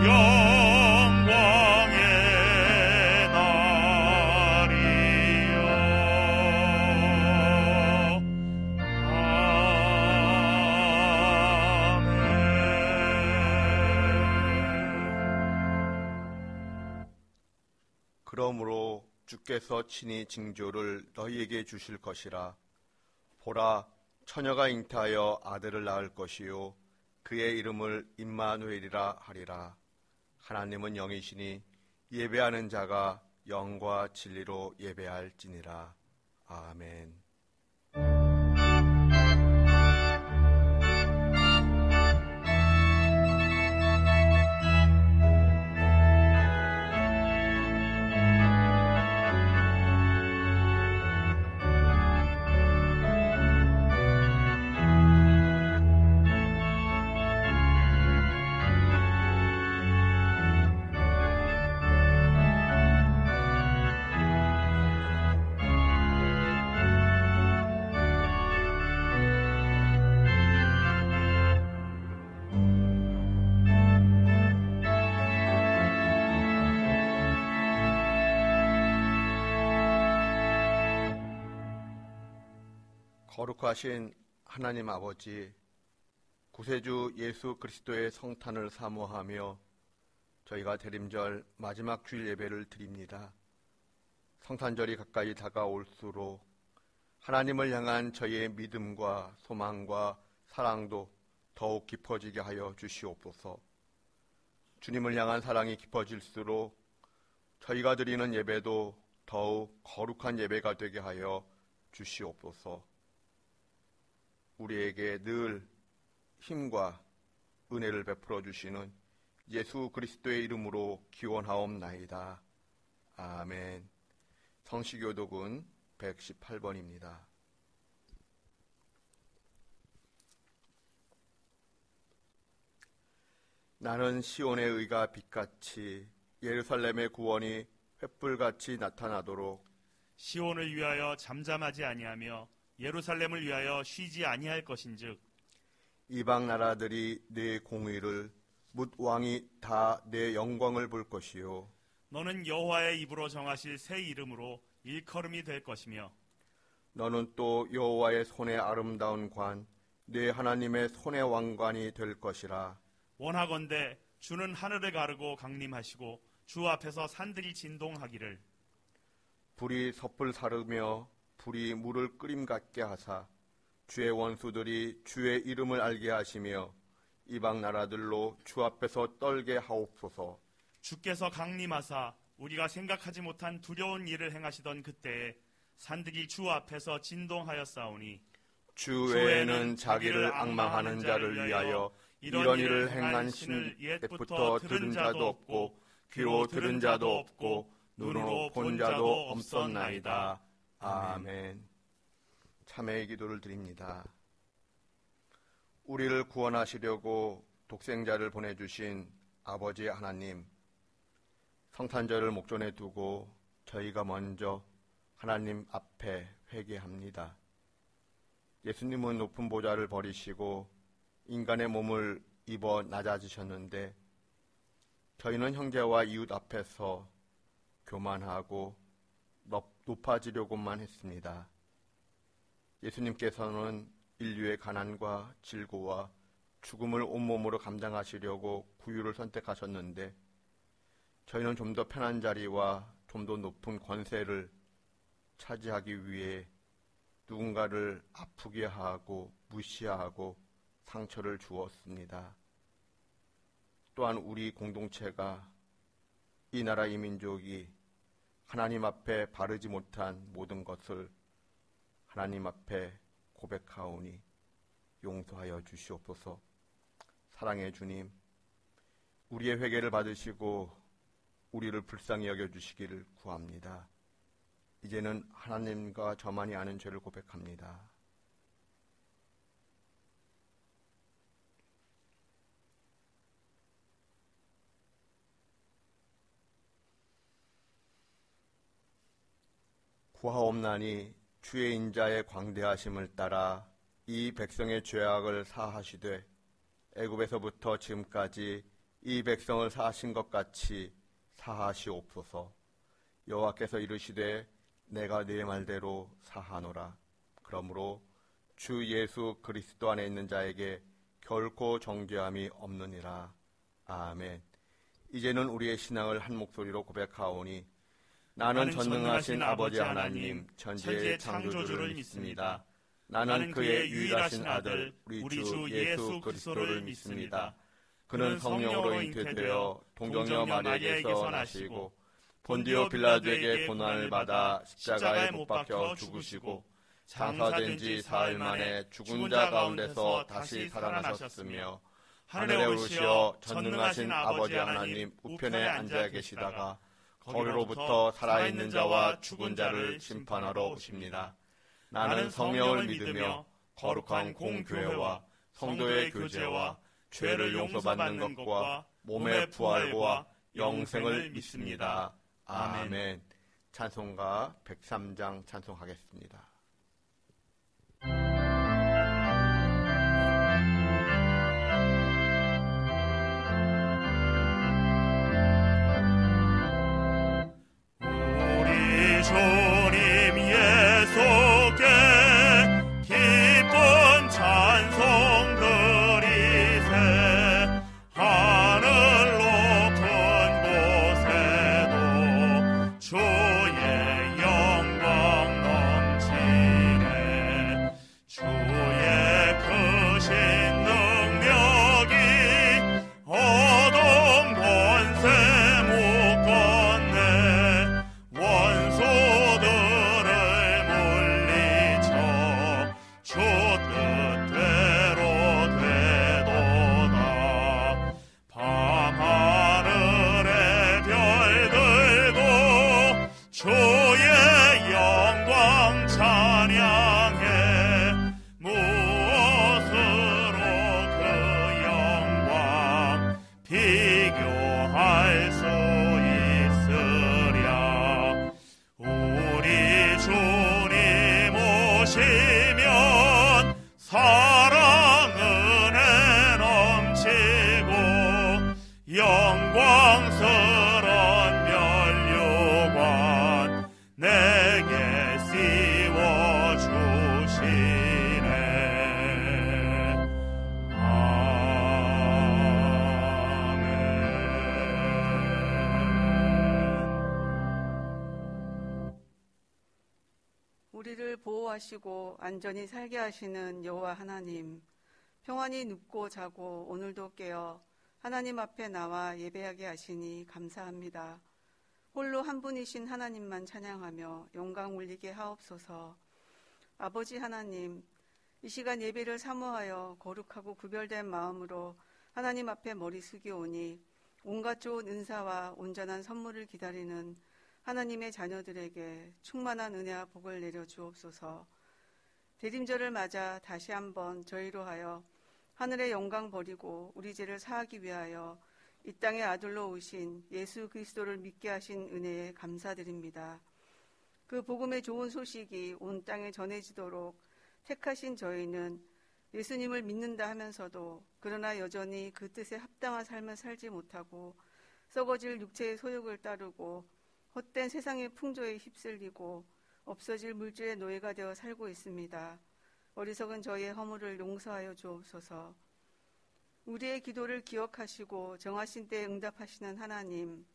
영광의 날이여. 아멘. 그러므로 주께서 친히 징조를 너희에게 주실 것이라. 보라, 처녀가 잉태하여 아들을 낳을 것이요 그의 이름을 임마누엘이라 하리라. 하나님은 영이시니 예배하는 자가 영과 진리로 예배할지니라. 아멘. 거룩하신 하나님 아버지, 구세주 예수 그리스도의 성탄을 사모하며 저희가 대림절 마지막 주일 예배를 드립니다. 성탄절이 가까이 다가올수록 하나님을 향한 저희의 믿음과 소망과 사랑도 더욱 깊어지게 하여 주시옵소서. 주님을 향한 사랑이 깊어질수록 저희가 드리는 예배도 더욱 거룩한 예배가 되게 하여 주시옵소서. 우리에게 늘 힘과 은혜를 베풀어 주시는 예수 그리스도의 이름으로 기원하옵나이다. 아멘. 성시교독은 118번입니다. 나는 시온의 의가 빛같이 예루살렘의 구원이 횃불같이 나타나도록 시온을 위하여 잠잠하지 아니하며 예루살렘을 위하여 쉬지 아니할 것인즉 이방 나라들이 내 공의를 뭇 왕이 다 내 영광을 볼 것이요 너는 여호와의 입으로 정하실 새 이름으로 일컬음이 될 것이며 너는 또 여호와의 손의 아름다운 관 내 하나님의 손의 왕관이 될 것이라. 원하건대 주는 하늘을 가르고 강림하시고 주 앞에서 산들이 진동하기를 불이 섣불 사르며 불이 물을 끓임 같게 하사 주의 원수들이 주의 이름을 알게 하시며 이방 나라들로 주 앞에서 떨게 하옵소서. 주께서 강림하사 우리가 생각하지 못한 두려운 일을 행하시던 그때에 산들이 주 앞에서 진동하였사오니 주 외에는 자기를 앙망하는 자를 위하여 이런 일을 행한 신을 옛부터 들은 자도 없고 귀로 들은 자도 없고 눈으로 본 자도 없었나이다. 아멘. 참회의 기도를 드립니다. 우리를 구원하시려고 독생자를 보내주신 아버지 하나님, 성탄절을 목전에 두고 저희가 먼저 하나님 앞에 회개합니다. 예수님은 높은 보좌를 버리시고 인간의 몸을 입어 낮아지셨는데 저희는 형제와 이웃 앞에서 교만하고 높아지려고만 했습니다. 예수님께서는 인류의 가난과 질고와 죽음을 온몸으로 감당하시려고 구유를 선택하셨는데 저희는 좀 더 편한 자리와 좀 더 높은 권세를 차지하기 위해 누군가를 아프게 하고 무시하고 상처를 주었습니다. 또한 우리 공동체가 이 나라 이 민족이 하나님 앞에 바르지 못한 모든 것을 하나님 앞에 고백하오니 용서하여 주시옵소서. 사랑의 주님, 우리의 회개를 받으시고 우리를 불쌍히 여겨주시기를 구합니다. 이제는 하나님과 저만이 아는 죄를 고백합니다. 구하옵나니 주의 인자의 광대하심을 따라 이 백성의 죄악을 사하시되 애굽에서부터 지금까지 이 백성을 사하신 것 같이 사하시옵소서. 여호와께서 이르시되 내가 네 말대로 사하노라. 그러므로 주 예수 그리스도 안에 있는 자에게 결코 정죄함이 없느니라. 아멘. 이제는 우리의 신앙을 한 목소리로 고백하오니 나는 전능하신 아버지 하나님 천지의 창조주를 믿습니다. 나는 그의 유일하신 아들 우리 주 예수 그리스도를 믿습니다. 그는 성령으로 잉태되어 동정녀 마리아에게서 나시고 본디오 빌라도에게 고난을 받아 십자가에 못 박혀 죽으시고 장사된 지 사흘 만에 죽은 자 가운데서 다시 살아나셨으며 하늘에 오르시어 전능하신 아버지 하나님 우편에 앉아 계시다가 거기로부터 살아있는 자와 죽은 자를 심판하러 오십니다. 나는 성령을 믿으며 거룩한 공교회와 성도의 교제와 죄를 용서받는 것과 몸의 부활과 영생을 믿습니다. 아멘. 찬송가 103장 찬송하겠습니다. 우리 주님 예수께 기쁜 찬송 드리세. 하늘 높은 곳에도 주의 영광 넘치네. 주의 크신 능력이 어둠 권세 묶었네. 원수들을 물리쳐 주 뜻대로 되도다. 밤하늘의 별들도 주의 영광 찬양해. 무엇으로 그 영광 비교할 수 있으랴. 우리 주님 오시면 사랑 은혜 넘치고 영광스런 면류관 내게 씌워주시네. 아멘. 우리를 보호하시고 안전히 살게 하시는 여호와 하나님, 평안히 눕고 자고 오늘도 깨어 하나님 앞에 나와 예배하게 하시니 감사합니다. 홀로 한 분이신 하나님만 찬양하며 영광 올리게 하옵소서. 아버지 하나님, 이 시간 예배를 사모하여 거룩하고 구별된 마음으로 하나님 앞에 머리 숙이오니 온갖 좋은 은사와 온전한 선물을 기다리는 하나님의 자녀들에게 충만한 은혜와 복을 내려 주옵소서. 대림절을 맞아 다시 한번 저희로 하여 하늘의 영광 버리고 우리 죄를 사하기 위하여 이 땅의 아들로 오신 예수 그리스도를 믿게 하신 은혜에 감사드립니다. 그 복음의 좋은 소식이 온 땅에 전해지도록 택하신 저희는 예수님을 믿는다 하면서도 그러나 여전히 그 뜻에 합당한 삶을 살지 못하고 썩어질 육체의 소욕을 따르고 헛된 세상의 풍조에 휩쓸리고 없어질 물질의 노예가 되어 살고 있습니다. 어리석은 저희의 허물을 용서하여 주옵소서. 우리의 기도를 기억하시고 정하신 때에 응답하시는 하나님,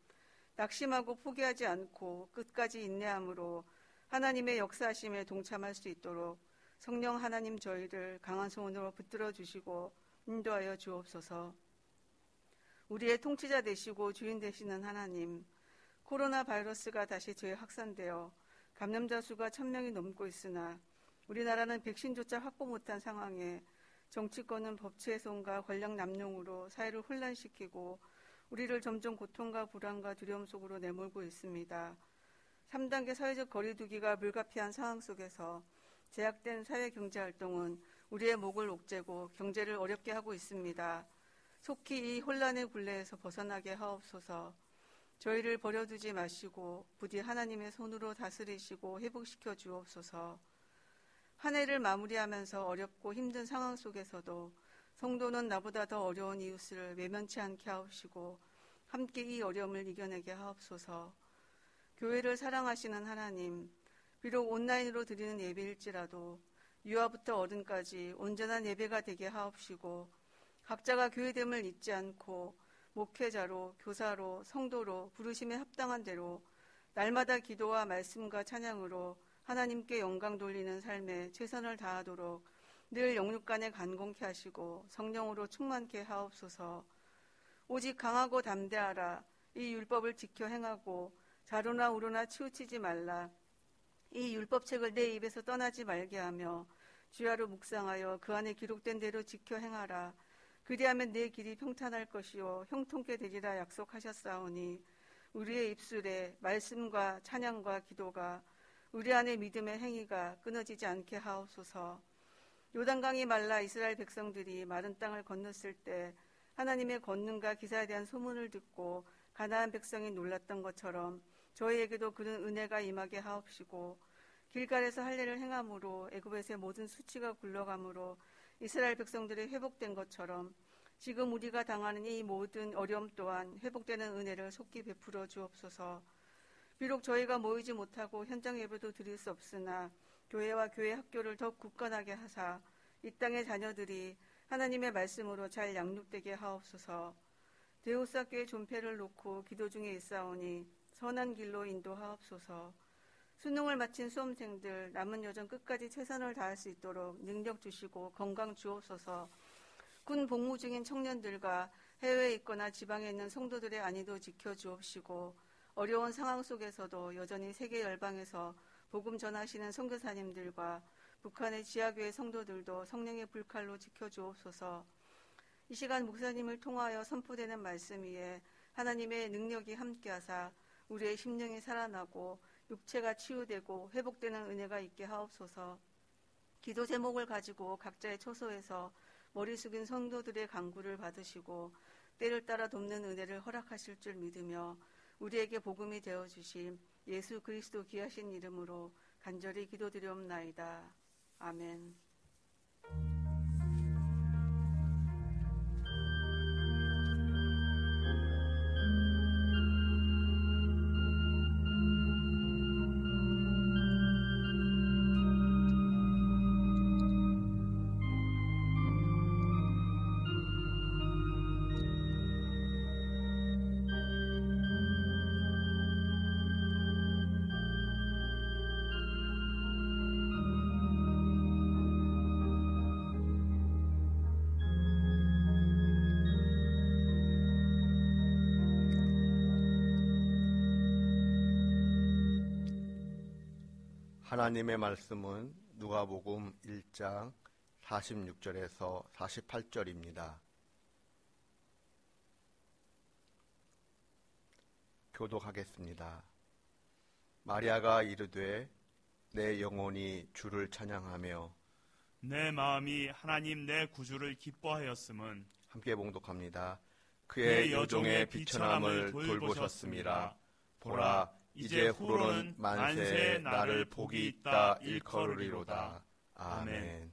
낙심하고 포기하지 않고 끝까지 인내함으로 하나님의 역사하심에 동참할 수 있도록 성령 하나님 저희를 강한 손으로 붙들어 주시고 인도하여 주옵소서. 우리의 통치자 되시고 주인 되시는 하나님, 코로나 바이러스가 다시 재확산되어 감염자 수가 1000명이 넘고 있으나 우리나라는 백신조차 확보 못한 상황에 정치권은 법치훼손과 권력 남용으로 사회를 혼란시키고 우리를 점점 고통과 불안과 두려움 속으로 내몰고 있습니다. 3단계 사회적 거리두기가 불가피한 상황 속에서 제약된 사회경제활동은 우리의 목을 옥죄고 경제를 어렵게 하고 있습니다. 속히 이 혼란의 굴레에서 벗어나게 하옵소서. 저희를 버려두지 마시고 부디 하나님의 손으로 다스리시고 회복시켜 주옵소서. 한 해를 마무리하면서 어렵고 힘든 상황 속에서도 성도는 나보다 더 어려운 이웃을 외면치 않게 하옵시고 함께 이 어려움을 이겨내게 하옵소서. 교회를 사랑하시는 하나님, 비록 온라인으로 드리는 예배일지라도 유아부터 어른까지 온전한 예배가 되게 하옵시고 각자가 교회됨을 잊지 않고 목회자로, 교사로, 성도로 부르심에 합당한 대로 날마다 기도와 말씀과 찬양으로 하나님께 영광 돌리는 삶에 최선을 다하도록 늘 영육간에 간공케 하시고 성령으로 충만케 하옵소서. 오직 강하고 담대하라. 이 율법을 지켜 행하고 좌로나 우로나 치우치지 말라. 이 율법책을 내 입에서 떠나지 말게 하며 주야로 묵상하여 그 안에 기록된 대로 지켜 행하라. 그리하면 내 길이 평탄할 것이요 형통케 되리라 약속하셨사오니 우리의 입술에 말씀과 찬양과 기도가 우리 안에 믿음의 행위가 끊어지지 않게 하옵소서. 요단강이 말라 이스라엘 백성들이 마른 땅을 건넜을 때 하나님의 권능과 기사에 대한 소문을 듣고 가나안 백성이 놀랐던 것처럼 저희에게도 그런 은혜가 임하게 하옵시고 길갈에서 할례를 행함으로 애굽에서의 모든 수치가 굴러감으로 이스라엘 백성들이 회복된 것처럼 지금 우리가 당하는 이 모든 어려움 또한 회복되는 은혜를 속히 베풀어 주옵소서. 비록 저희가 모이지 못하고 현장 예배도 드릴 수 없으나 교회와 교회 학교를 더욱 굳건하게 하사 이 땅의 자녀들이 하나님의 말씀으로 잘 양육되게 하옵소서. 데우스학교의 존폐를 놓고 기도 중에 있사오니 선한 길로 인도하옵소서. 수능을 마친 수험생들 남은 여정 끝까지 최선을 다할 수 있도록 능력 주시고 건강 주옵소서. 군 복무 중인 청년들과 해외에 있거나 지방에 있는 성도들의 안위도 지켜주옵시고 어려운 상황 속에서도 여전히 세계 열방에서 복음 전하시는 선교사님들과 북한의 지하교회 성도들도 성령의 불칼로 지켜주옵소서. 이 시간 목사님을 통하여 선포되는 말씀 위에 하나님의 능력이 함께하사 우리의 심령이 살아나고 육체가 치유되고 회복되는 은혜가 있게 하옵소서. 기도 제목을 가지고 각자의 처소에서 머리 숙인 성도들의 간구를 받으시고 때를 따라 돕는 은혜를 허락하실 줄 믿으며 우리에게 복음이 되어주신 예수 그리스도 귀하신 이름으로 간절히 기도드리옵나이다. 아멘. 하나님의 말씀은 누가복음 1장 46절에서 48절입니다. 교독하겠습니다. 마리아가 이르되 내 영혼이 주를 찬양하며 내 마음이 하나님 내 구주를 기뻐하였음은 함께 봉독합니다. 그의 여종의 비천함을 돌보셨습니다. 보라 이제 후로는 만세 나를 복이 있다 일컬으리로다. 아멘.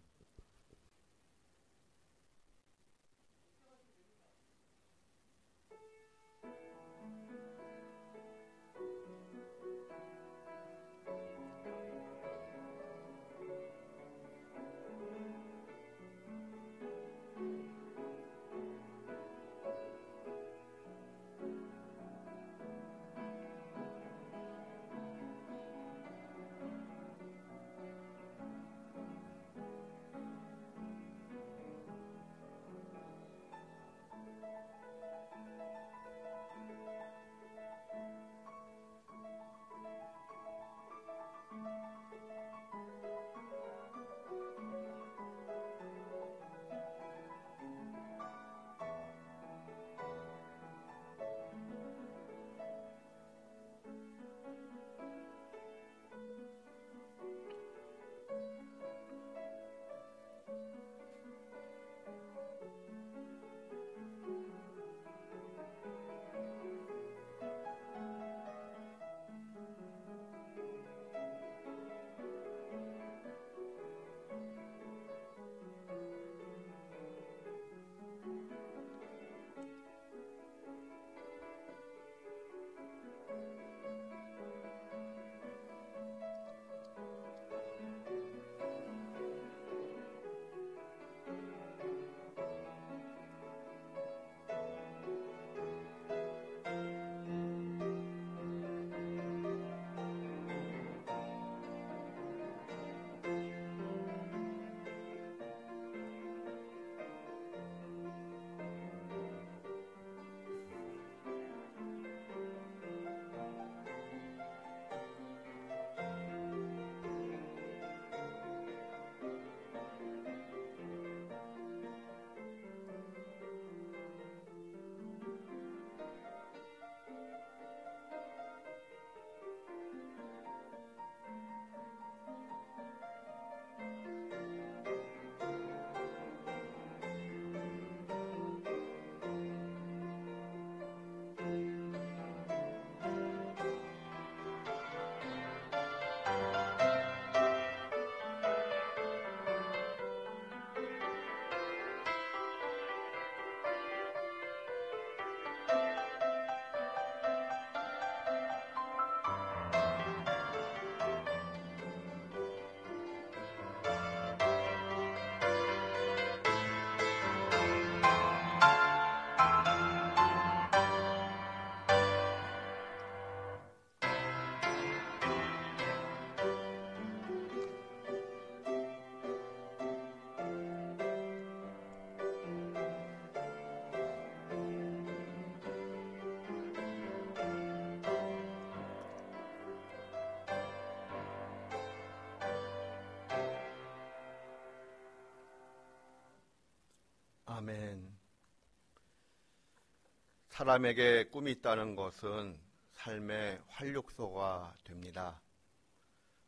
사람에게 꿈이 있다는 것은 삶의 활력소가 됩니다.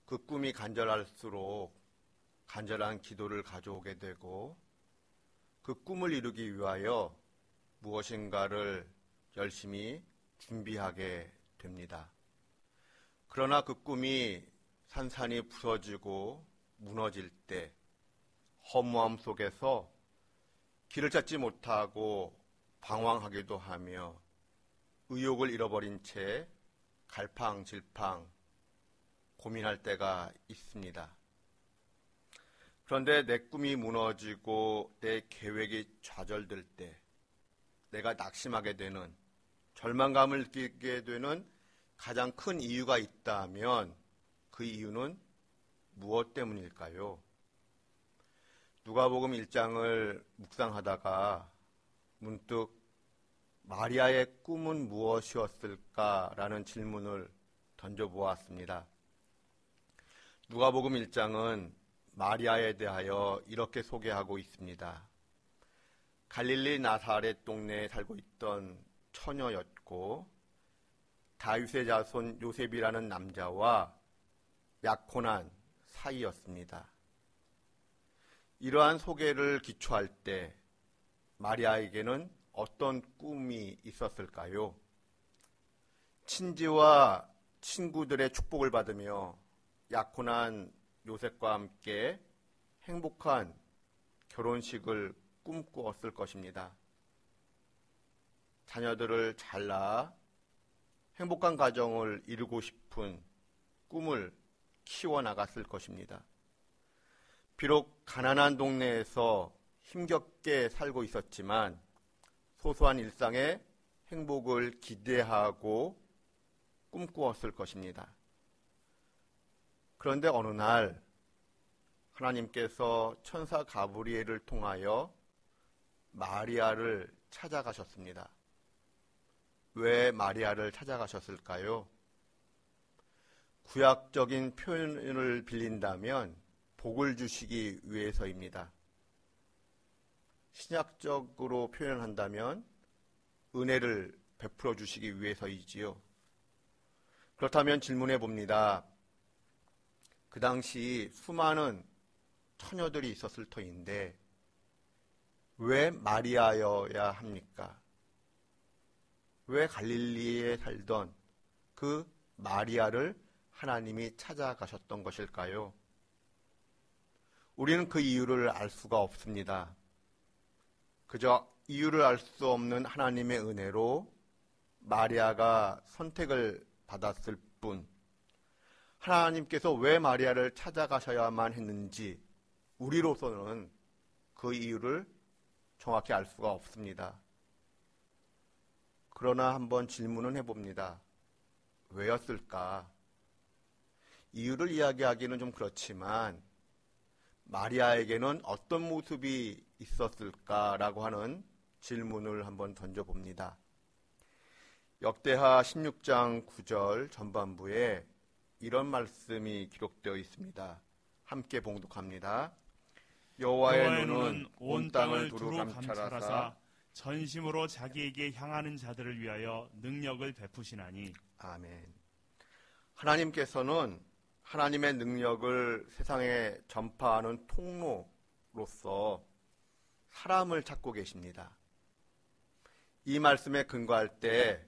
그 꿈이 간절할수록 간절한 기도를 가져오게 되고 그 꿈을 이루기 위하여 무엇인가를 열심히 준비하게 됩니다. 그러나 그 꿈이 산산이 부서지고 무너질 때 허무함 속에서 길을 찾지 못하고 방황하기도 하며 의욕을 잃어버린 채 갈팡질팡 고민할 때가 있습니다. 그런데 내 꿈이 무너지고 내 계획이 좌절될 때 내가 낙심하게 되는 절망감을 느끼게 되는 가장 큰 이유가 있다면 그 이유는 무엇 때문일까요? 누가복음 1장을 묵상하다가 문득 마리아의 꿈은 무엇이었을까라는 질문을 던져보았습니다. 누가복음 1장은 마리아에 대하여 이렇게 소개하고 있습니다. 갈릴리 나사렛 동네에 살고 있던 처녀였고 다윗의 자손 요셉이라는 남자와 약혼한 사이였습니다. 이러한 소개를 기초할 때 마리아에게는 어떤 꿈이 있었을까요? 친지와 친구들의 축복을 받으며 약혼한 요셉과 함께 행복한 결혼식을 꿈꾸었을 것입니다. 자녀들을 잘 낳아 행복한 가정을 이루고 싶은 꿈을 키워나갔을 것입니다. 비록 가난한 동네에서 힘겹게 살고 있었지만 소소한 일상의 행복을 기대하고 꿈꾸었을 것입니다. 그런데 어느 날 하나님께서 천사 가브리엘을 통하여 마리아를 찾아가셨습니다. 왜 마리아를 찾아가셨을까요? 구약적인 표현을 빌린다면 복을 주시기 위해서입니다. 신약적으로 표현한다면 은혜를 베풀어 주시기 위해서이지요. 그렇다면 질문해 봅니다. 그 당시 수많은 처녀들이 있었을 터인데 왜 마리아여야 합니까? 왜 갈릴리에 살던 그 마리아를 하나님이 찾아가셨던 것일까요? 우리는 그 이유를 알 수가 없습니다. 그저 이유를 알 수 없는 하나님의 은혜로 마리아가 선택을 받았을 뿐, 하나님께서 왜 마리아를 찾아가셔야만 했는지 우리로서는 그 이유를 정확히 알 수가 없습니다. 그러나 한번 질문은 해봅니다. 왜였을까? 이유를 이야기하기는 좀 그렇지만 마리아에게는 어떤 모습이 있었을까라고 하는 질문을 한번 던져봅니다. 역대하 16장 9절 전반부에 이런 말씀이 기록되어 있습니다. 함께 봉독합니다. 여호와의 눈은 온 땅을 두루 감찰하사 전심으로 자기에게 향하는 자들을 위하여 능력을 베푸시나니. 아멘. 하나님께서는 하나님의 능력을 세상에 전파하는 통로로서 사람을 찾고 계십니다. 이 말씀에 근거할 때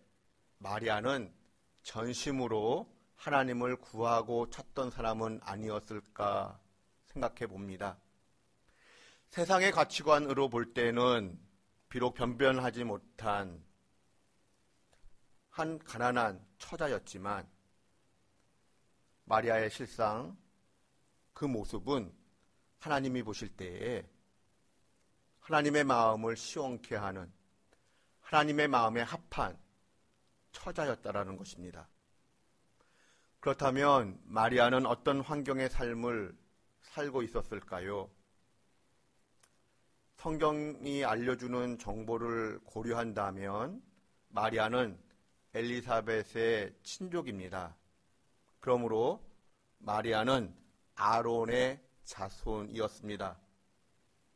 마리아는 전심으로 하나님을 구하고 찾던 사람은 아니었을까 생각해 봅니다. 세상의 가치관으로 볼 때는 비록 변변하지 못한 한 가난한 처자였지만 마리아의 실상, 그 모습은 하나님이 보실 때에 하나님의 마음을 시원케 하는, 하나님의 마음에 합한 처자였다라는 것입니다. 그렇다면 마리아는 어떤 환경의 삶을 살고 있었을까요? 성경이 알려주는 정보를 고려한다면 마리아는 엘리사벳의 친족입니다. 그러므로 마리아는 아론의 자손이었습니다.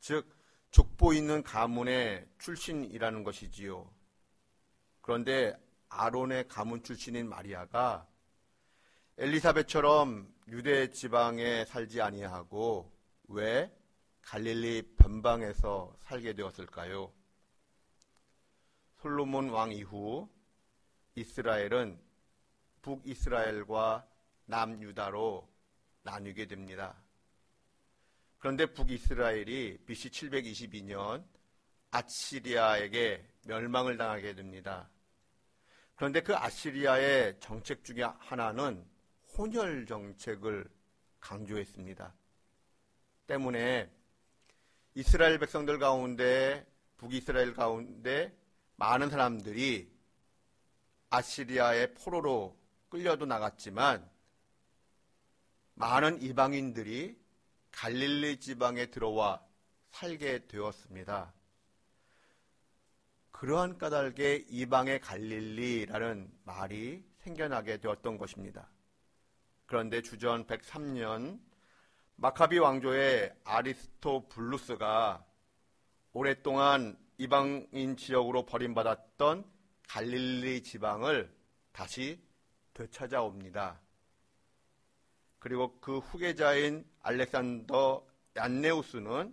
즉 족보 있는 가문의 출신이라는 것이지요. 그런데 아론의 가문 출신인 마리아가 엘리사벳처럼 유대 지방에 살지 아니하고 왜 갈릴리 변방에서 살게 되었을까요? 솔로몬 왕 이후 이스라엘은 북이스라엘과 남유다로 나뉘게 됩니다. 그런데 북이스라엘이 BC 722년 아시리아에게 멸망을 당하게 됩니다. 그런데 그 아시리아의 정책 중에 하나는 혼혈 정책을 강조했습니다. 때문에 이스라엘 백성들 가운데, 북이스라엘 가운데 많은 사람들이 아시리아의 포로로 끌려도 나갔지만 많은 이방인들이 갈릴리 지방에 들어와 살게 되었습니다. 그러한 까닭에 이방의 갈릴리라는 말이 생겨나게 되었던 것입니다. 그런데 주전 103년 마카비 왕조의 아리스토블루스가 오랫동안 이방인 지역으로 버림받았던 갈릴리 지방을 다시 되찾아옵니다. 그리고 그 후계자인 알렉산더 얀네우스는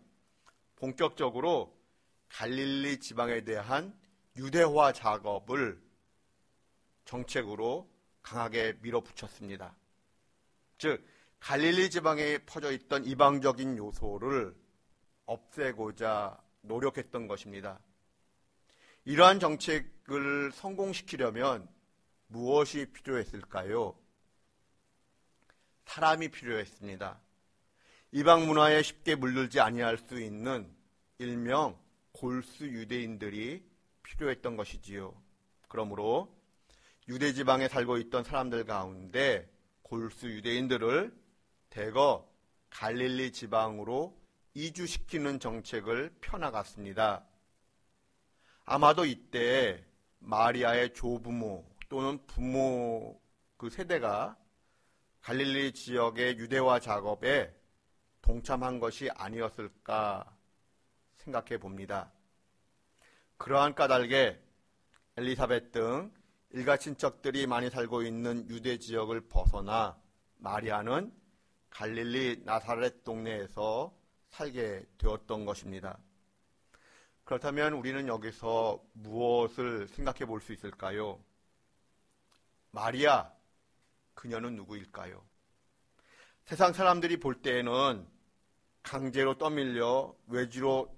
본격적으로 갈릴리 지방에 대한 유대화 작업을 정책으로 강하게 밀어붙였습니다. 즉 갈릴리 지방에 퍼져 있던 이방적인 요소를 없애고자 노력했던 것입니다. 이러한 정책을 성공시키려면 무엇이 필요했을까요? 사람이 필요했습니다. 이방 문화에 쉽게 물들지 아니할 수 있는 일명 골수 유대인들이 필요했던 것이지요. 그러므로 유대 지방에 살고 있던 사람들 가운데 골수 유대인들을 대거 갈릴리 지방으로 이주시키는 정책을 펴나갔습니다. 아마도 이때 마리아의 조부모 또는 부모 그 세대가 갈릴리 지역의 유대화 작업에 동참한 것이 아니었을까 생각해 봅니다. 그러한 까닭에 엘리사벳 등 일가 친척들이 많이 살고 있는 유대 지역을 벗어나 마리아는 갈릴리 나사렛 동네에서 살게 되었던 것입니다. 그렇다면 우리는 여기서 무엇을 생각해 볼 수 있을까요? 마리아, 그녀는 누구일까요? 세상 사람들이 볼 때에는 강제로 떠밀려 외지로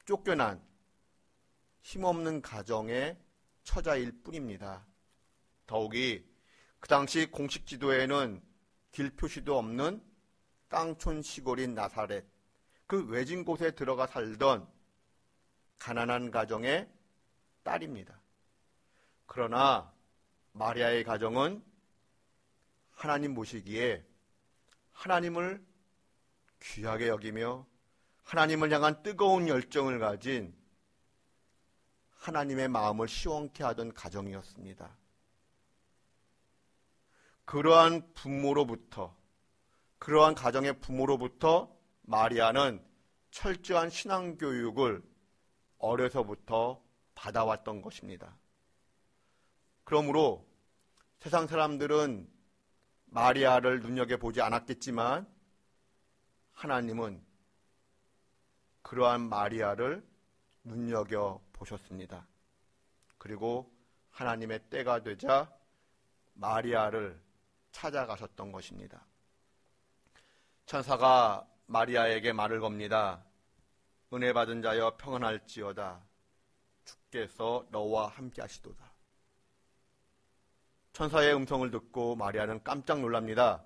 쫓겨난 힘없는 가정의 처자일 뿐입니다. 더욱이 그 당시 공식 지도에는 길 표시도 없는 깡촌 시골인 나사렛, 그 외진 곳에 들어가 살던 가난한 가정의 딸입니다. 그러나 마리아의 가정은 하나님 보시기에 하나님을 귀하게 여기며 하나님을 향한 뜨거운 열정을 가진 하나님의 마음을 시원케 하던 가정이었습니다. 그러한 부모로부터, 그러한 가정의 부모로부터 마리아는 철저한 신앙교육을 어려서부터 받아왔던 것입니다. 그러므로 세상 사람들은 마리아를 눈여겨보지 않았겠지만 하나님은 그러한 마리아를 눈여겨보셨습니다. 그리고 하나님의 때가 되자 마리아를 찾아가셨던 것입니다. 천사가 마리아에게 말을 겁니다. 은혜 받은 자여 평안할지어다. 주께서 너와 함께 하시도다. 천사의 음성을 듣고 마리아는 깜짝 놀랍니다.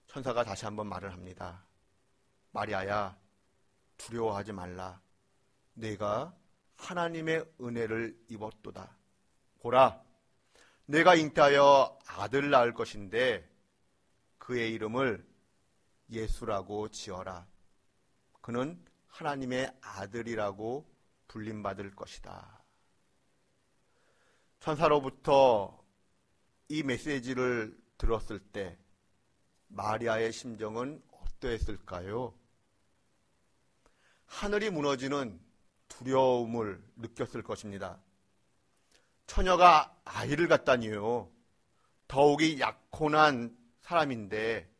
천사가 다시 한번 말을 합니다. 마리아야, 두려워하지 말라. 내가 하나님의 은혜를 입었도다. 보라, 내가 잉태하여 아들을 낳을 것인데 그의 이름을 예수라고 지어라. 그는 하나님의 아들이라고 불림받을 것이다. 천사로부터 이 메시지를 들었을 때 마리아의 심정은 어떠했을까요? 하늘이 무너지는 두려움을 느꼈을 것입니다. 처녀가 아이를 갖다니요. 더욱이 약혼한 사람인데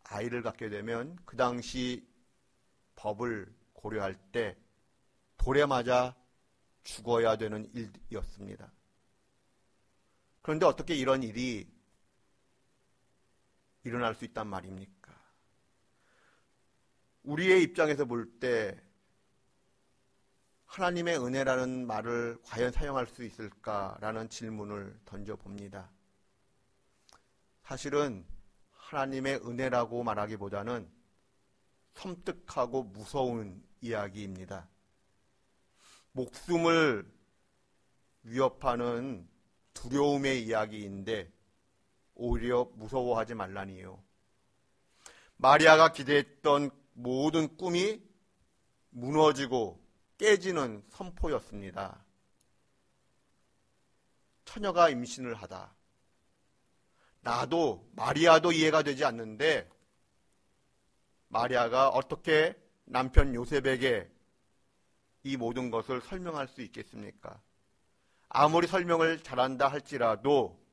아이를 갖게 되면 그 당시 법을 고려할 때 돌에 맞아 죽어야 되는 일이었습니다. 그런데 어떻게 이런 일이 일어날 수 있단 말입니까? 우리의 입장에서 볼 때 하나님의 은혜라는 말을 과연 사용할 수 있을까라는 질문을 던져봅니다. 사실은 하나님의 은혜라고 말하기보다는 섬뜩하고 무서운 이야기입니다. 목숨을 위협하는 두려움의 이야기인데 오히려 무서워하지 말라니요. 마리아가 기대했던 모든 꿈이 무너지고 깨지는 선포였습니다. 처녀가 임신을 하다. 나도 마리아도 이해가 되지 않는데 마리아가 어떻게 남편 요셉에게 이 모든 것을 설명할 수 있겠습니까? 아무리 설명을 잘한다 할지라도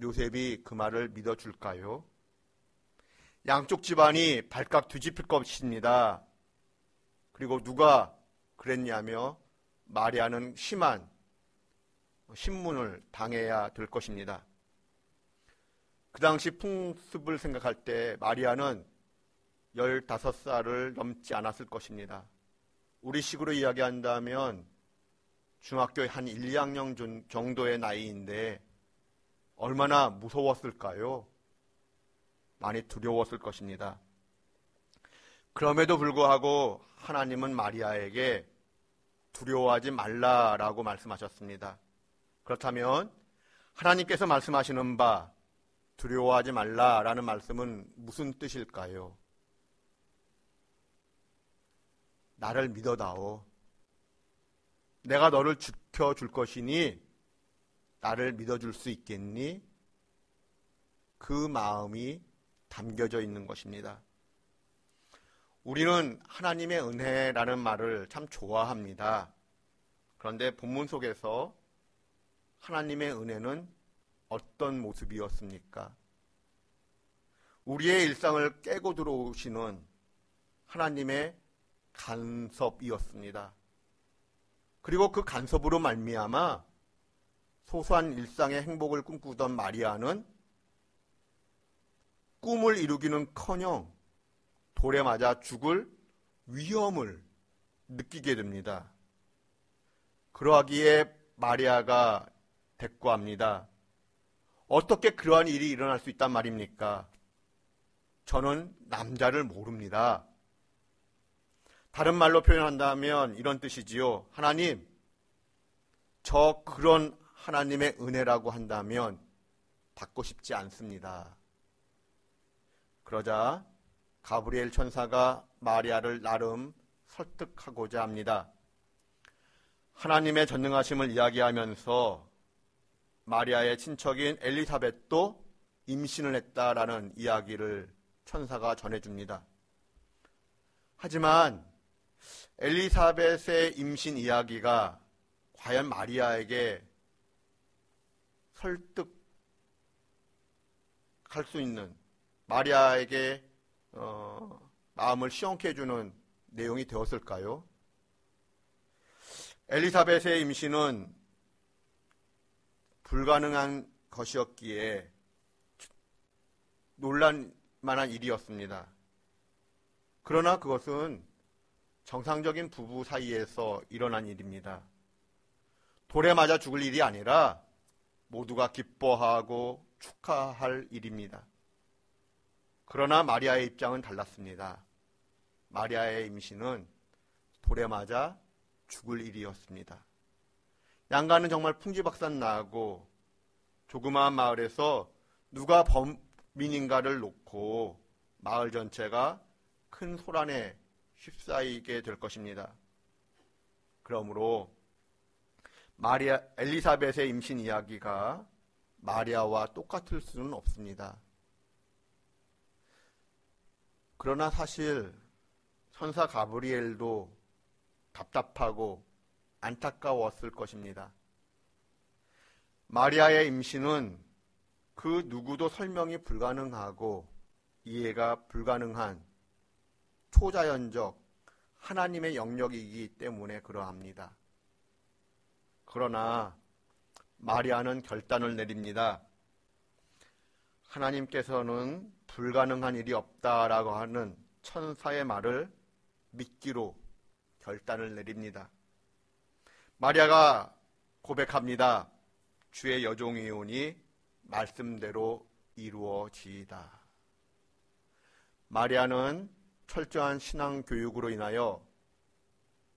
요셉이 그 말을 믿어줄까요? 양쪽 집안이 발칵 뒤집힐 것입니다. 그리고 누가 그랬냐며 마리아는 심한 신문을 당해야 될 것입니다. 그 당시 풍습을 생각할 때 마리아는 15살을 넘지 않았을 것입니다. 우리 식으로 이야기한다면 중학교 한 1, 2학년 정도의 나이인데 얼마나 무서웠을까요? 많이 두려웠을 것입니다. 그럼에도 불구하고 하나님은 마리아에게 두려워하지 말라라고 말씀하셨습니다. 그렇다면 하나님께서 말씀하시는 바 두려워하지 말라라는 말씀은 무슨 뜻일까요? 나를 믿어다오. 내가 너를 지켜줄 것이니 나를 믿어줄 수 있겠니? 그 마음이 담겨져 있는 것입니다. 우리는 하나님의 은혜라는 말을 참 좋아합니다. 그런데 본문 속에서 하나님의 은혜는 어떤 모습이었습니까? 우리의 일상을 깨고 들어오시는 하나님의 간섭이었습니다. 그리고 그 간섭으로 말미암아 소소한 일상의 행복을 꿈꾸던 마리아는 꿈을 이루기는커녕 돌에 맞아 죽을 위험을 느끼게 됩니다. 그러하기에 마리아가 대꾸합니다. 어떻게 그러한 일이 일어날 수 있단 말입니까? 저는 남자를 모릅니다. 다른 말로 표현한다면 이런 뜻이지요. 하나님, 저 그런 하나님의 은혜라고 한다면 받고 싶지 않습니다. 그러자 가브리엘 천사가 마리아를 나름 설득하고자 합니다. 하나님의 전능하심을 이야기하면서 마리아의 친척인 엘리사벳도 임신을 했다라는 이야기를 천사가 전해줍니다. 하지만 엘리사벳의 임신 이야기가 과연 마리아에게 설득할 수 있는, 마리아에게 마음을 시원케 해주는 내용이 되었을까요? 엘리사벳의 임신은 불가능한 것이었기에 놀랄만한 일이었습니다. 그러나 그것은 정상적인 부부 사이에서 일어난 일입니다. 돌에 맞아 죽을 일이 아니라 모두가 기뻐하고 축하할 일입니다. 그러나 마리아의 입장은 달랐습니다. 마리아의 임신은 돌에 맞아 죽을 일이었습니다. 양가는 정말 풍지박산나고 조그마한 마을에서 누가 범인인가를 놓고 마을 전체가 큰 소란에 휩싸이게 될 것입니다. 그러므로 엘리사벳의 임신 이야기가 마리아와 똑같을 수는 없습니다. 그러나 사실 천사 가브리엘도 답답하고 안타까웠을 것입니다. 마리아의 임신은 그 누구도 설명이 불가능하고 이해가 불가능한 초자연적 하나님의 영역이기 때문에 그러합니다. 그러나 마리아는 결단을 내립니다. 하나님께서는 불가능한 일이 없다라고 하는 천사의 말을 믿기로 결단을 내립니다. 마리아가 고백합니다. 주의 여종이오니 말씀대로 이루어지이다. 마리아는 철저한 신앙 교육으로 인하여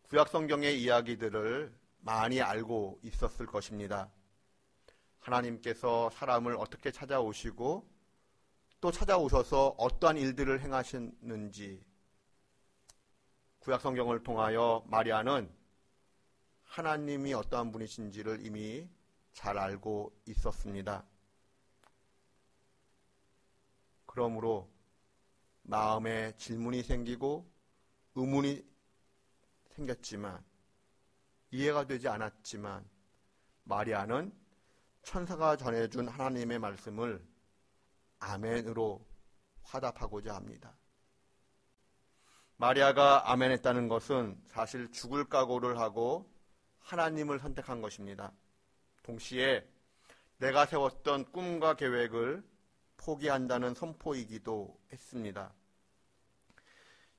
구약 성경의 이야기들을 많이 알고 있었을 것입니다. 하나님께서 사람을 어떻게 찾아오시고 또 찾아오셔서 어떠한 일들을 행하시는지 구약 성경을 통하여 마리아는 하나님이 어떠한 분이신지를 이미 잘 알고 있었습니다. 그러므로 마음에 질문이 생기고 의문이 생겼지만 이해가 되지 않았지만 마리아는 천사가 전해준 하나님의 말씀을 아멘으로 화답하고자 합니다. 마리아가 아멘했다는 것은 사실 죽을 각오를 하고 하나님을 선택한 것입니다. 동시에 내가 세웠던 꿈과 계획을 포기한다는 선포이기도 했습니다.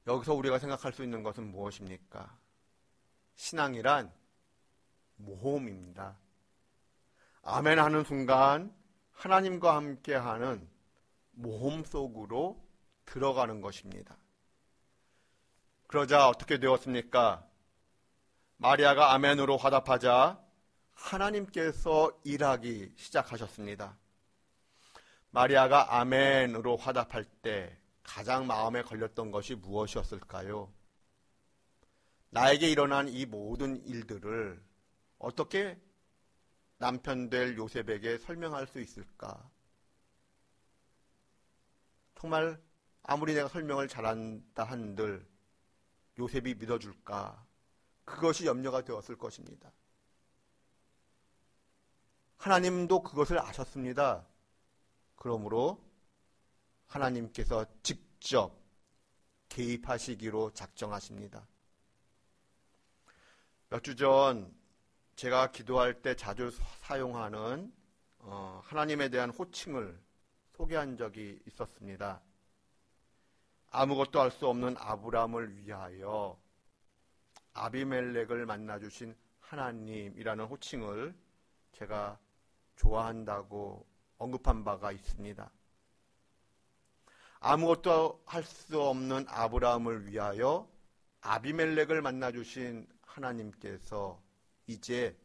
여기서 우리가 생각할 수 있는 것은 무엇입니까? 신앙이란 모험입니다. 아멘하는 순간 하나님과 함께하는 모험 속으로 들어가는 것입니다. 그러자 어떻게 되었습니까? 마리아가 아멘으로 화답하자 하나님께서 일하기 시작하셨습니다. 마리아가 아멘으로 화답할 때 가장 마음에 걸렸던 것이 무엇이었을까요? 나에게 일어난 이 모든 일들을 어떻게 남편 될 요셉에게 설명할 수 있을까? 정말 아무리 내가 설명을 잘한다 한들 요셉이 믿어줄까? 그것이 염려가 되었을 것입니다. 하나님도 그것을 아셨습니다. 그러므로 하나님께서 직접 개입하시기로 작정하십니다. 몇 주 전 제가 기도할 때 자주 사용하는 하나님에 대한 호칭을 소개한 적이 있었습니다. 아무것도 할 수 없는 아브람을 위하여 아비멜렉을 만나주신 하나님이라는 호칭을 제가 좋아한다고 언급한 바가 있습니다. 아무것도 할 수 없는 아브라함을 위하여 아비멜렉을 만나주신 하나님께서 이제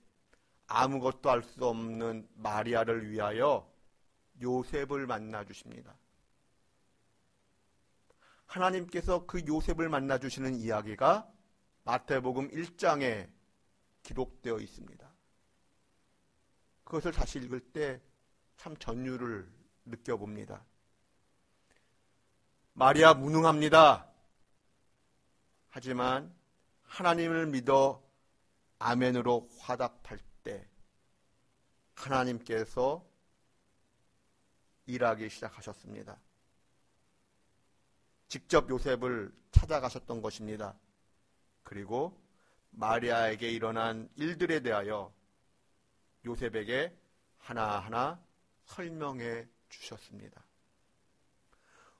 아무것도 할 수 없는 마리아를 위하여 요셉을 만나주십니다. 하나님께서 그 요셉을 만나주시는 이야기가 마태복음 1장에 기록되어 있습니다. 그것을 다시 읽을 때 참 전율을 느껴봅니다. 마리아 무능합니다. 하지만 하나님을 믿어 아멘으로 화답할 때 하나님께서 일하기 시작하셨습니다. 직접 요셉을 찾아가셨던 것입니다. 그리고 마리아에게 일어난 일들에 대하여 요셉에게 하나하나 설명해 주셨습니다.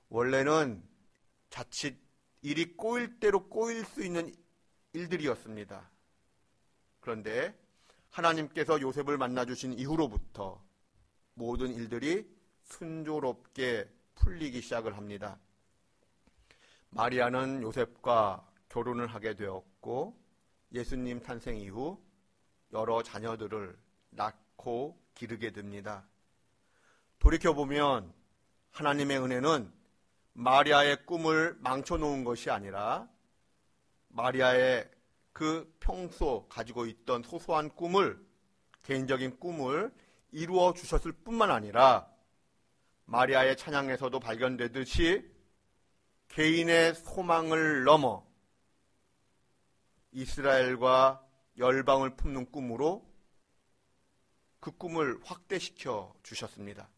원래는 자칫 일이 꼬일 대로 꼬일 수 있는 일들이었습니다. 그런데 하나님께서 요셉을 만나주신 이후로부터 모든 일들이 순조롭게 풀리기 시작을 합니다. 마리아는 요셉과 결혼을 하게 되었고 예수님 탄생 이후 여러 자녀들을 낳고 기르게 됩니다. 돌이켜보면 하나님의 은혜는 마리아의 꿈을 망쳐놓은 것이 아니라 마리아의 그 평소 가지고 있던 소소한 꿈을, 개인적인 꿈을 이루어 주셨을 뿐만 아니라 마리아의 찬양에서도 발견되듯이 개인의 소망을 넘어 이스라엘과 열방을 품는 꿈으로 그 꿈을 확대시켜 주셨습니다.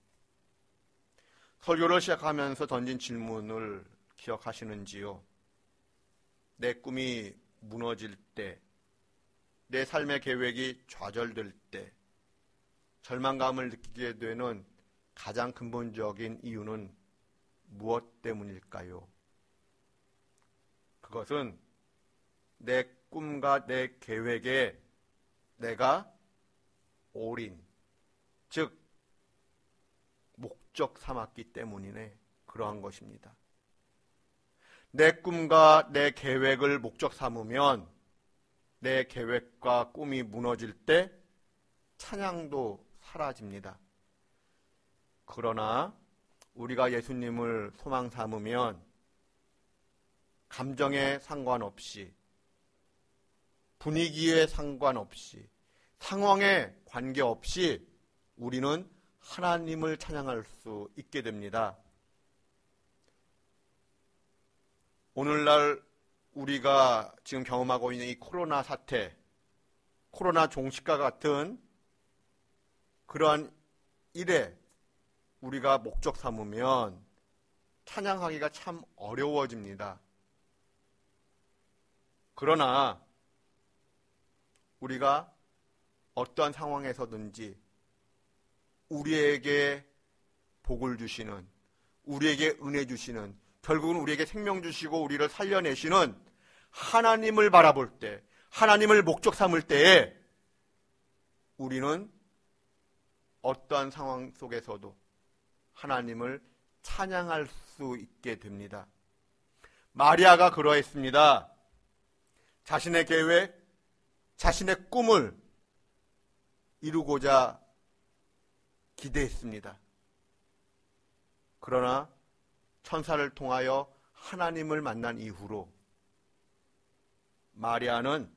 설교를 시작하면서 던진 질문을 기억하시는지요? 내 꿈이 무너질 때, 내 삶의 계획이 좌절될 때, 절망감을 느끼게 되는 가장 근본적인 이유는 무엇 때문일까요? 그것은 내 꿈과 내 계획에 내가 올인, 즉 목적 삼았기 때문이네. 그러한 것입니다. 내 꿈과 내 계획을 목적 삼으면 내 계획과 꿈이 무너질 때 찬양도 사라집니다. 그러나 우리가 예수님을 소망 삼으면 감정에 상관없이, 분위기에 상관없이, 상황에 관계없이 우리는 하나님을 찬양할 수 있게 됩니다. 오늘날 우리가 지금 경험하고 있는 이 코로나 사태, 코로나 종식과 같은 그러한 일에 우리가 목적 삼으면 찬양하기가 참 어려워집니다. 그러나 우리가 어떠한 상황에서든지 우리에게 복을 주시는, 우리에게 은혜 주시는, 결국은 우리에게 생명 주시고 우리를 살려내시는 하나님을 바라볼 때, 하나님을 목적 삼을 때에 우리는 어떠한 상황 속에서도 하나님을 찬양할 수 있게 됩니다. 마리아가 그러했습니다. 자신의 계획, 자신의 꿈을 이루고자 기대했습니다. 그러나 천사를 통하여 하나님을 만난 이후로 마리아는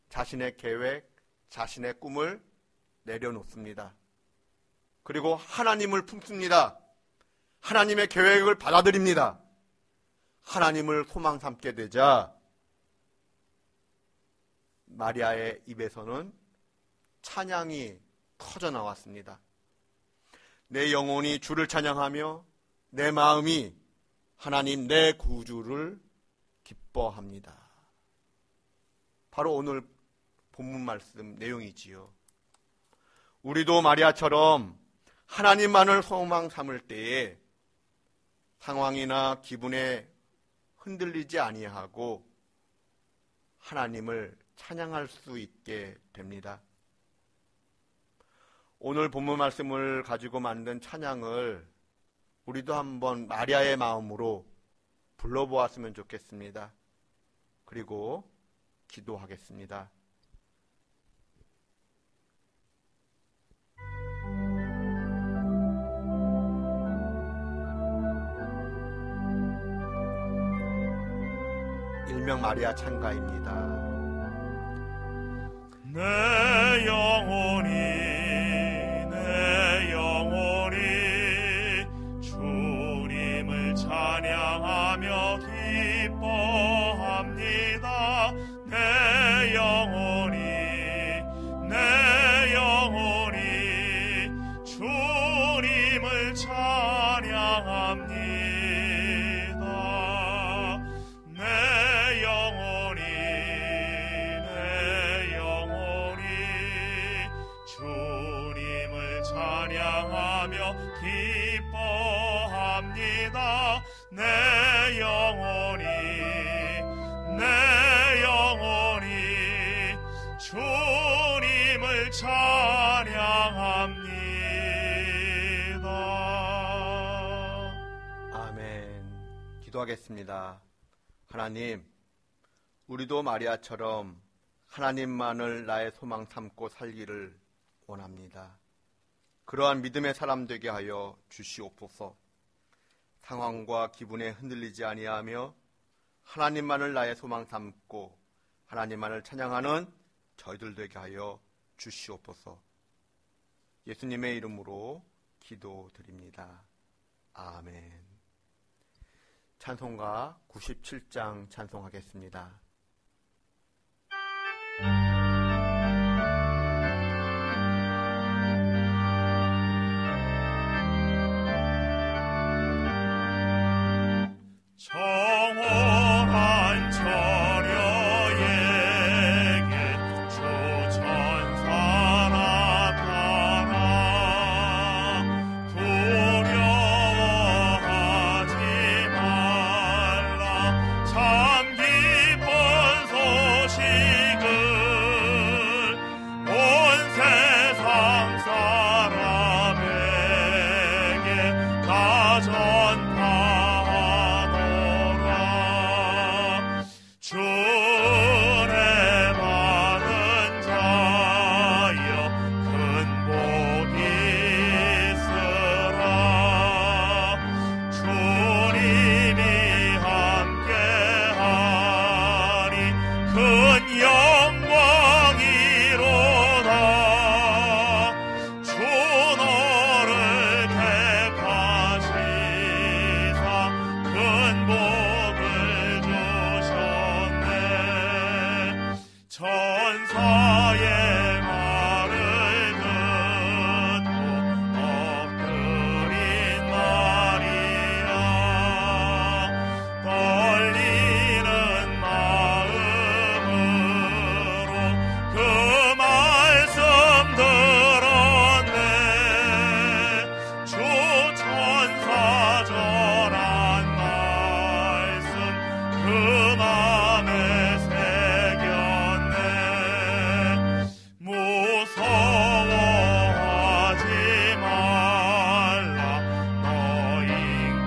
자신의 계획, 자신의 꿈을 내려놓습니다. 그리고 하나님을 품습니다. 하나님의 계획을 받아들입니다. 하나님을 소망 삼게 되자 마리아의 입에서는 찬양이 터져 나왔습니다. 내 영혼이 주를 찬양하며 내 마음이 하나님 내 구주를 기뻐합니다. 바로 오늘 본문 말씀 내용이지요. 우리도 마리아처럼 하나님만을 소망 삼을 때에 상황이나 기분에 흔들리지 아니하고 하나님을 찬양할 수 있게 됩니다. 오늘 본문 말씀을 가지고 만든 찬양을 우리도 한번 마리아의 마음으로 불러보았으면 좋겠습니다. 그리고 기도하겠습니다. 일명 마리아 찬가입니다. 내 영혼이 주님을 찬양하며 기뻐합니다. 내 영혼이 주님을 찬양합니다. 내 영혼이 주님을 찬양하며 기뻐합니다. 내 영혼이 주님을 찬양합니다. 아멘. 기도하겠습니다. 하나님, 우리도 마리아처럼 하나님만을 나의 소망 삼고 살기를 원합니다. 그러한 믿음의 사람 되게 하여 주시옵소서. 상황과 기분에 흔들리지 아니하며 하나님만을 나의 소망 삼고 하나님만을 찬양하는 저희들 되게 하여 주시옵소서. 예수님의 이름으로 기도드립니다. 아멘. 찬송가 97장 찬송하겠습니다. 천사의 말을 듣고 엎드린 마리아 떨리는 마음으로 그 말씀 들었네. 주 천사 전한 말씀 그 맘에 새겼네. 무서워하지 말라 너 잉태하리니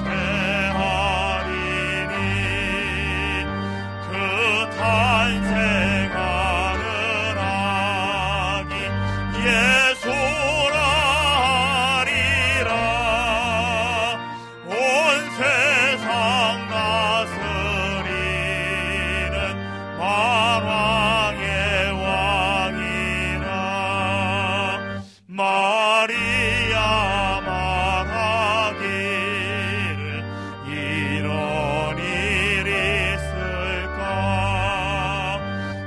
그 탄생하는 아기 예수라 하리라. 온 세상 다스리는 만왕의 왕이라. 마리아 말하기를 이런 일이 있을까.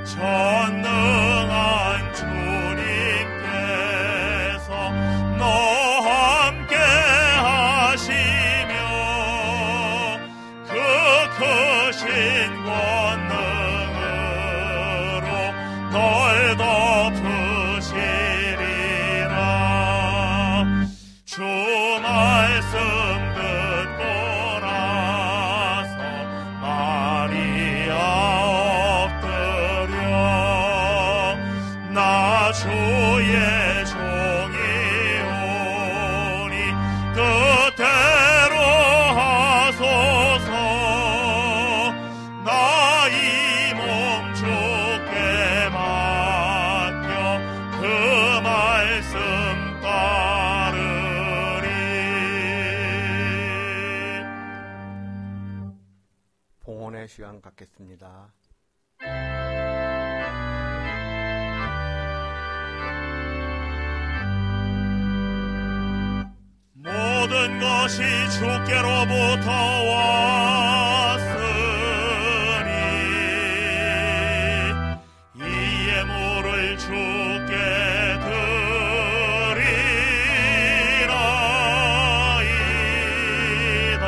전능한 주님께서 너 함께 하시며 그 크신 권능으로 널 덮으시리라. 주 말씀 듣고 나서 마리아 엎드려 나 주의 종이오니 뜻대로 하소서. 나 이 몸 주께 맡겨 그 말씀 따르리. 봉헌의 시간 갖겠습니다. 모든 것이 주께로부터 왔으니 이 예물을 주께 드리나이다.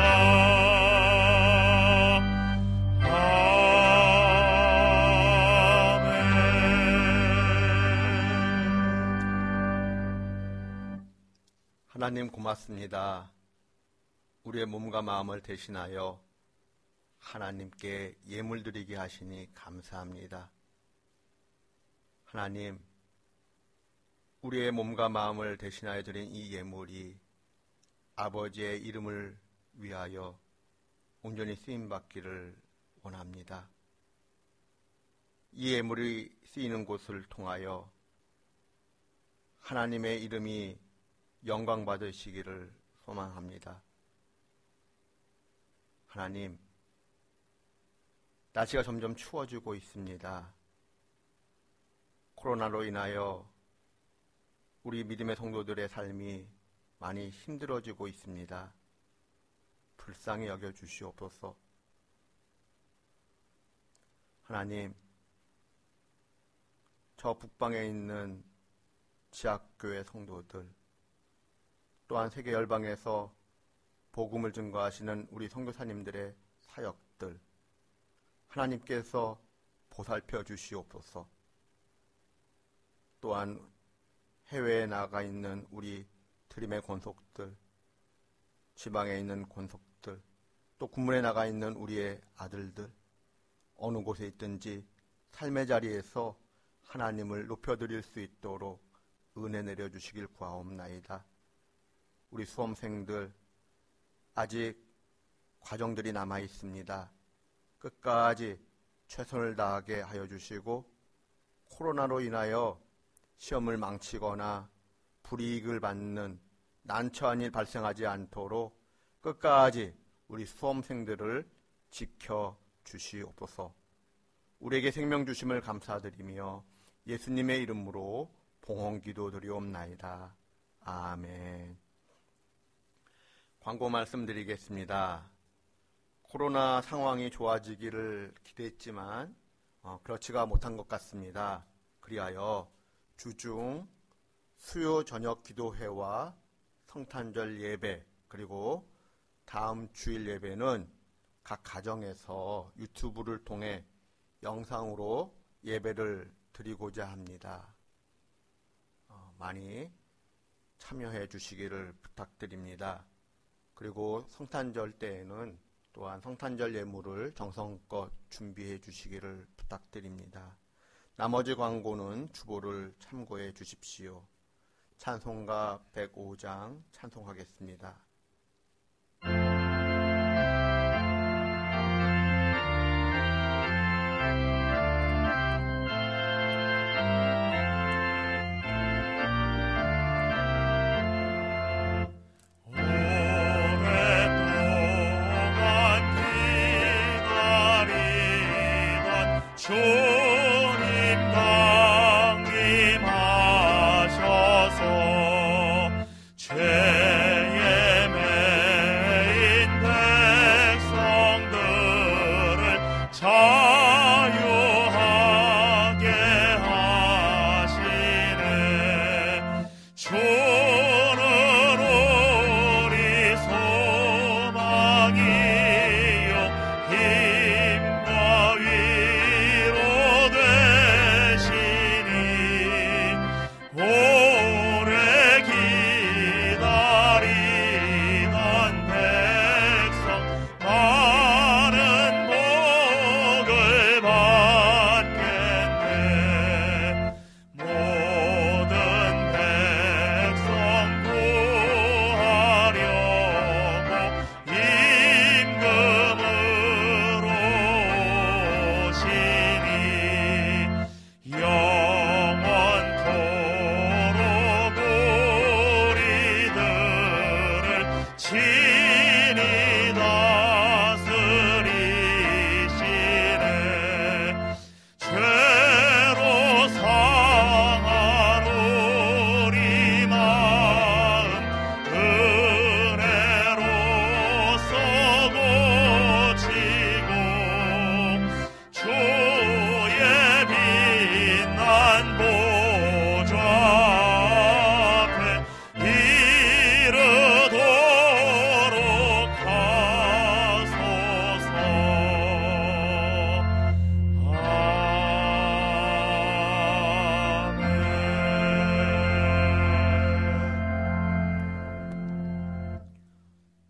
아멘. 하나님 고맙습니다. 우리의 몸과 마음을 대신하여 하나님께 예물 드리게 하시니 감사합니다. 하나님, 우리의 몸과 마음을 대신하여 드린 이 예물이 아버지의 이름을 위하여 온전히 쓰임받기를 원합니다. 이 예물이 쓰이는 곳을 통하여 하나님의 이름이 영광 받으시기를 소망합니다. 하나님, 날씨가 점점 추워지고 있습니다. 코로나로 인하여 우리 믿음의 성도들의 삶이 많이 힘들어지고 있습니다. 불쌍히 여겨주시옵소서. 하나님, 저 북방에 있는 지학교회 성도들, 또한 세계 열방에서 복음을 증거하시는 우리 선교사님들의 사역들, 하나님께서 보살펴 주시옵소서. 또한 해외에 나가 있는 우리 드림의 권속들, 지방에 있는 권속들, 또 군문에 나가 있는 우리의 아들들, 어느 곳에 있든지 삶의 자리에서 하나님을 높여드릴 수 있도록 은혜 내려주시길 구하옵나이다. 우리 수험생들 아직 과정들이 남아 있습니다. 끝까지 최선을 다하게 하여 주시고 코로나로 인하여 시험을 망치거나 불이익을 받는 난처한 일 발생하지 않도록 끝까지 우리 수험생들을 지켜 주시옵소서. 우리에게 생명 주심을 감사드리며 예수님의 이름으로 봉헌 기도드리옵나이다. 아멘. 광고 말씀드리겠습니다. 코로나 상황이 좋아지기를 기대했지만 그렇지가 못한 것 같습니다. 그리하여 주중 수요 저녁 기도회와 성탄절 예배 그리고 다음 주일 예배는 각 가정에서 유튜브를 통해 영상으로 예배를 드리고자 합니다. 많이 참여해 주시기를 부탁드립니다. 그리고 성탄절 때에는 또한 성탄절 예물을 정성껏 준비해 주시기를 부탁드립니다. 나머지 광고는 주보를 참고해 주십시오. 찬송가 105장 찬송하겠습니다.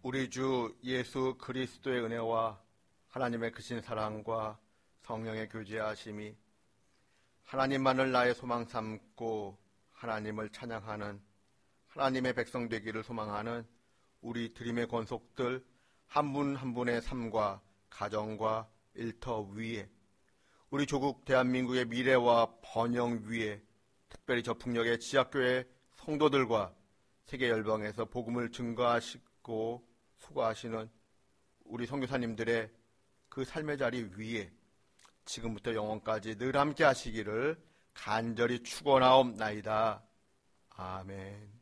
우리 주 예수 그리스도의 은혜와 하나님의 크신 사랑과 성령의 교제하심이 하나님만을 나의 소망 삼고 하나님을 찬양하는 하나님의 백성 되기를 소망하는 우리 드림의 권속들 한 분 한 분의 삶과 가정과 일터 위에 우리 조국 대한민국의 미래와 번영 위에 특별히 저 풍력의 지하교회 성도들과 세계 열방에서 복음을 증거하시고 수고하시는 우리 선교사님들의 그 삶의 자리 위에 지금부터 영원까지 늘 함께 하시기를 간절히 축원하옵나이다. 아멘.